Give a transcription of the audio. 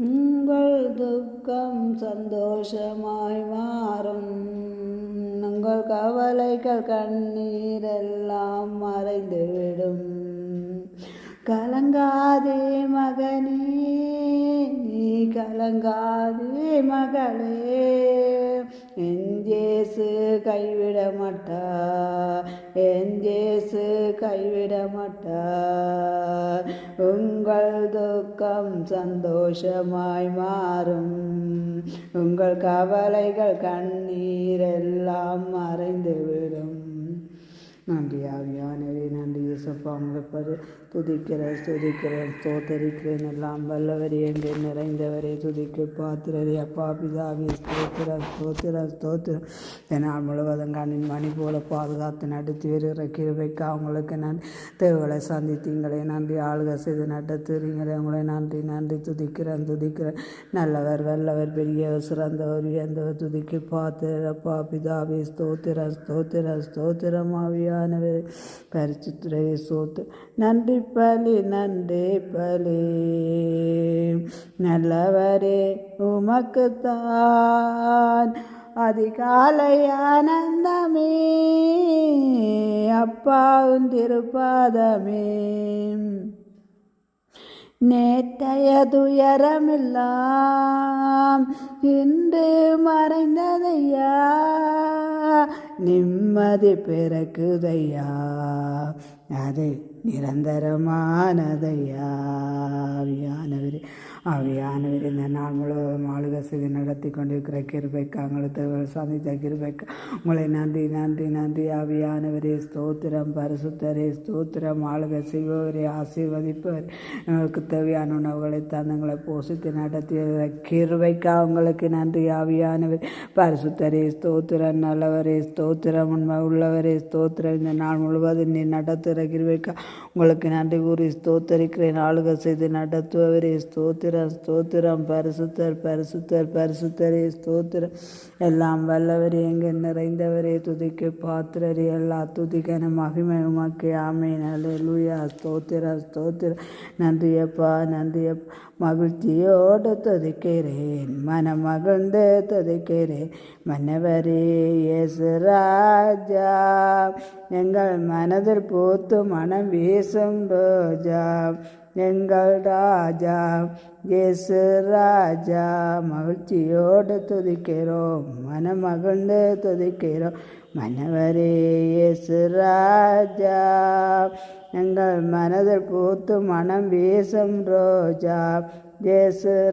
உங்கள் துக்கம் சந்தோஷமாய் மாறும். உங்கள் கவலைகள் கண்ணீரெல்லாம் மறைந்துவிடும். கலங்காதே மகனே, நீ கலங்காதே மகளே, என் இயேசு கைவிட மாட்டார், என் இயேசு கைவிட மாட்டார். உங்கள் துக்கம் சந்தோஷமாய் மாறும். உங்கள் கவலைகள் கண்ணீரெல்லாம் மறைந்துவிடும். நன்றி ஆவியானவரே, நன்றி இயேசப்பா. உங்களை துதிக்கிறேன், ஸ்துதிக்கிறேன், ஸ்தோத்தரிக்கிறேன். எல்லாம் வல்லவரே, எங்கே நிறைந்தவரே, துதிக்க பாத்திரரே, அப்பா பிதாவே, ஸ்தோத்திரம் ஸ்தோத்திரம் ஸ்தோத்திரம். என்னால் முழுவதும் கண்ணின் மணி போல பாதுகாத்து நடத்தி வருகிற கிருபைக்கு அவங்களுக்கு நன்றி. தேவைகளை சந்தித்தீங்களே நன்றி. ஆளுக செய்து நடத்துறீங்களே உங்களை நன்றி நன்றி. துதிக்கிறேன் துதிக்கிறேன். நல்லவர் வல்லவர் பெரியவர் சிறந்தவர் உயர்ந்தவர். துதிக்க பாத்திரர் அப்பா பிதாவே, ஸ்தோத்திரம் ஸ்தோத்திரம் ஸ்தோத்திரம். ஆவியானவர் பரிசுத்தரே சோத்து. நன்றி பலி நன்றி பலி. நல்லவரே உமக்குத்தான் அதிகாலை ஆனந்தமே, அப்பாவும் திருப்பாதமே. நேற்றைய துயரமெல்லாம் இன்று மறைந்ததையா, நிம்மதி பிறக்குதையா, அது நிரந்தரமானதையா. ஆவியானவரே ஆவியானவர் இந்த நாள் முழுவதும் ஆளுக செய்து நடத்தி கொண்டிருக்கிற கிருபைக்கு அவங்களுக்கு சந்தித்த கிருபைக்கு உங்களை நன்றி நன்றி நன்றி. ஆவியானவரே ஸ்தோத்திரம். பரிசுத்தரே ஸ்தோத்திரம். ஆளுக செய்பவரே ஆசீர்வதிப்பவர். எங்களுக்கு தேவையான உணவுகளை தந்தங்களை போஷித்து நடத்திய கிருபைக்கு அவங்களுக்கு நன்றி. ஆவியானவர் பரிசுத்தரே ஸ்தோத்திரம். நல்லவரே ஸ்தோத்திரம். உண்மை உள்ளவரே ஸ்தோத்திரம். இந்த நாள் முழுவதும் நீ நடத்துகிற கிருபைக்கு உங்களுக்கு நன்றி கூறி ஸ்தோத்தரிக்கிறேன். ஆளுக செய்து நடத்துபவரே ஸ்தோத்திரம் ஸ்தோத்திரம். பரிசுத்தர் பரிசுத்தர் பரிசுத்தரே ஸ்தோத்திரம். எல்லாம் வல்லவரே, எங்கே நிறைந்தவரே, துதிக்கு பாத்திரரே, எல்லா துதிக்கான மகிமை உமக்கு. ஆமேன். அல்லேலூயா. ஸ்தோத்திரம் ஸ்தோத்திரம். நன்றியப்பா நன்றியப்பா. மகிழ்ச்சியோடு துதிக்கிறேன், மனம் மகிழ்ந்து துதிக்கிறேன். மன்னவரே இயேசு ராஜா, எங்கள் மனதில் பூத்து மனம் வீசும் ரோஜா. எங்கள் ராஜா இயேசு ராஜா, மகிழ்ச்சியோடு துதிக்கிறோம், மனம் மகிழ்ந்து துதிக்கிறோம். மன்னவரே இயேசு ராஜா, எங்கள் மனதில் பூத்து மனம் வீசும் ரோஜா. இயேசு